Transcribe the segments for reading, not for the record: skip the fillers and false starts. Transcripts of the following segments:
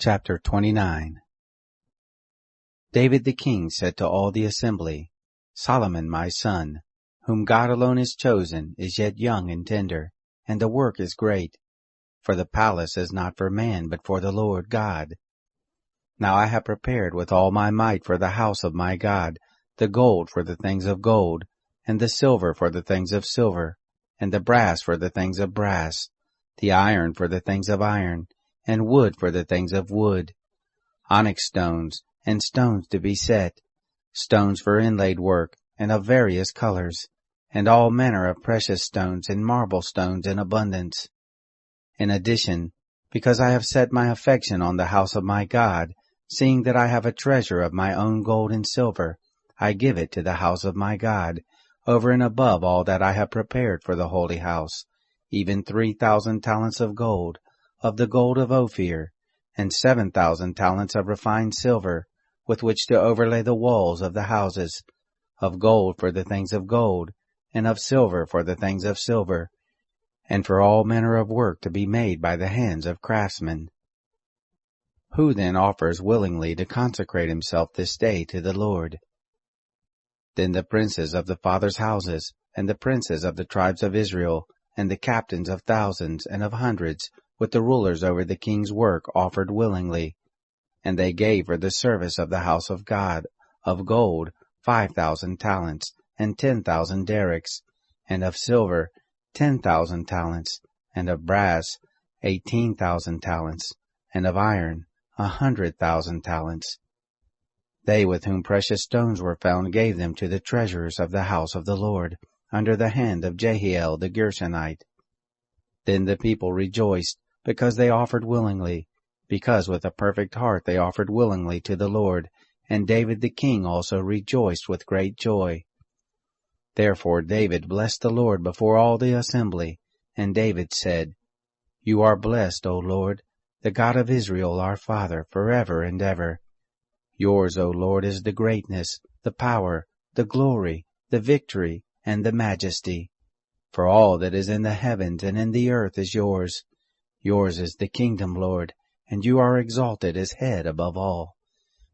Chapter 29. David the king said to all the assembly, Solomon my son, whom God alone has chosen, is yet young and tender, and the work is great. For the palace is not for man, but for the Lord God. Now I have prepared with all my might for the house of my God, the gold for the things of gold, and the silver for the things of silver, and the brass for the things of brass, the iron for the things of iron, and wood for the things of wood, onyx stones, and stones to be set, stones for inlaid work, and of various colors, and all manner of precious stones and marble stones in abundance. In addition, because I have set my affection on the house of my God, seeing that I have a treasure of my own gold and silver, I give it to the house of my God, over and above all that I have prepared for the holy house, even 3,000 talents of gold, of the gold of Ophir, and 7,000 talents of refined silver, with which to overlay the walls of the houses, of gold for the things of gold, and of silver for the things of silver, and for all manner of work to be made by the hands of craftsmen. Who then offers willingly to consecrate himself this day to the Lord? Then the princes of the fathers' houses, and the princes of the tribes of Israel, and the captains of thousands and of hundreds, with the rulers over the king's work, offered willingly. And they gave for the service of the house of God, of gold, 5,000 talents, and 10,000 derricks, and of silver, 10,000 talents, and of brass, 18,000 talents, and of iron, 100,000 talents. They with whom precious stones were found gave them to the treasurers of the house of the Lord, under the hand of Jehiel the Gershonite. Then the people rejoiced, because they offered willingly, because with a perfect heart they offered willingly to the Lord, and David the king also rejoiced with great joy. Therefore David blessed the Lord before all the assembly, and David said, You are blessed, O Lord, the God of Israel our Father, forever and ever. Yours, O Lord, is the greatness, the power, the glory, the victory, and the majesty. For all that is in the heavens and in the earth is yours. Yours is the kingdom, Lord, and you are exalted as head above all.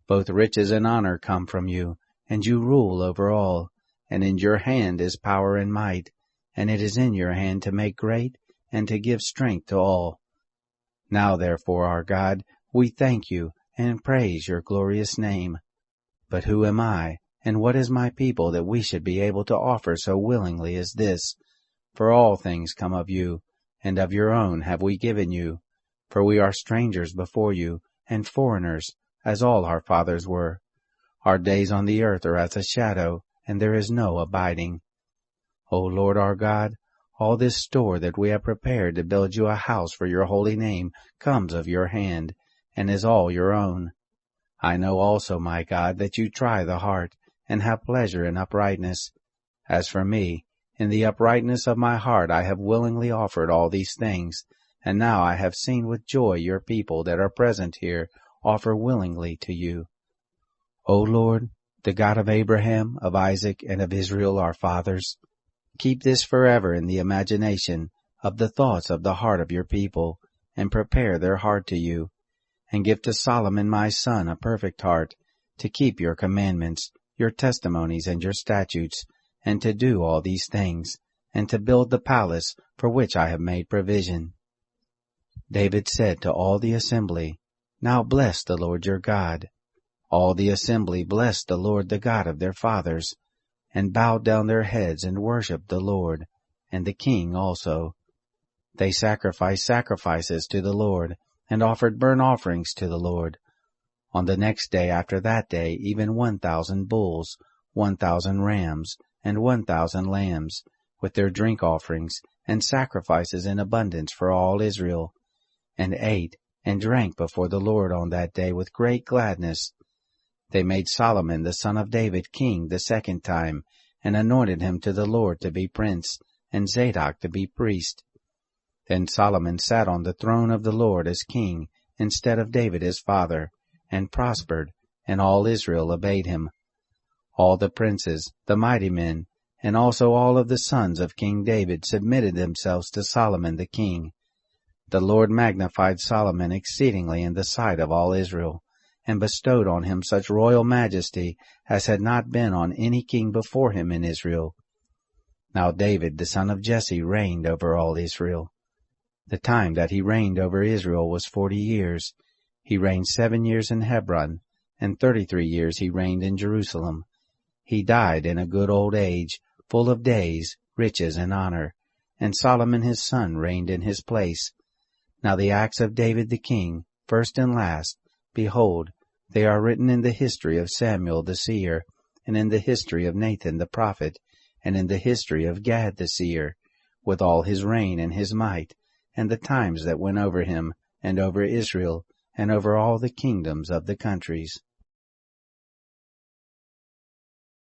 Both riches and honor come from you, and you rule over all. And in your hand is power and might, and it is in your hand to make great and to give strength to all. Now therefore, our God, we thank you and praise your glorious name. But who am I, and what is my people, that we should be able to offer so willingly as this? For all things come of you, and of your own have we given you. For we are strangers before you, and foreigners, as all our fathers were. Our days on the earth are as a shadow, and there is no abiding. O Lord our God, all this store that we have prepared to build you a house for your holy name comes of your hand, and is all your own. I know also, my God, that you try the heart, and have pleasure in uprightness. As for me, in the uprightness of my heart I have willingly offered all these things, and now I have seen with joy your people that are present here offer willingly to you. O Lord, the God of Abraham, of Isaac, and of Israel our fathers, keep this forever in the imagination of the thoughts of the heart of your people, and prepare their heart to you, and give to Solomon my son a perfect heart, to keep your commandments, your testimonies, and your statutes, and to do all these things, and to build the palace for which I have made provision. David said to all the assembly, Now bless the Lord your God. All the assembly blessed the Lord the God of their fathers, and bowed down their heads and worshipped the Lord, and the king also. They sacrificed sacrifices to the Lord, and offered burnt offerings to the Lord. On the next day after that day, even 1,000 bulls, 1,000 rams, and 1,000 lambs, with their drink offerings, and sacrifices in abundance for all Israel, and ate and drank before the Lord on that day with great gladness. They made Solomon the son of David king the second time, and anointed him to the Lord to be prince, and Zadok to be priest. Then Solomon sat on the throne of the Lord as king, instead of David his father, and prospered, and all Israel obeyed him. All the princes, the mighty men, and also all of the sons of King David submitted themselves to Solomon the king. The Lord magnified Solomon exceedingly in the sight of all Israel, and bestowed on him such royal majesty as had not been on any king before him in Israel. Now David the son of Jesse reigned over all Israel. The time that he reigned over Israel was 40 years. He reigned 7 years in Hebron, and 33 years he reigned in Jerusalem. He died in a good old age, full of days, riches, and honor, and Solomon his son reigned in his place. Now the acts of David the king, first and last, behold, they are written in the history of Samuel the seer, and in the history of Nathan the prophet, and in the history of Gad the seer, with all his reign and his might, and the times that went over him, and over Israel, and over all the kingdoms of the countries.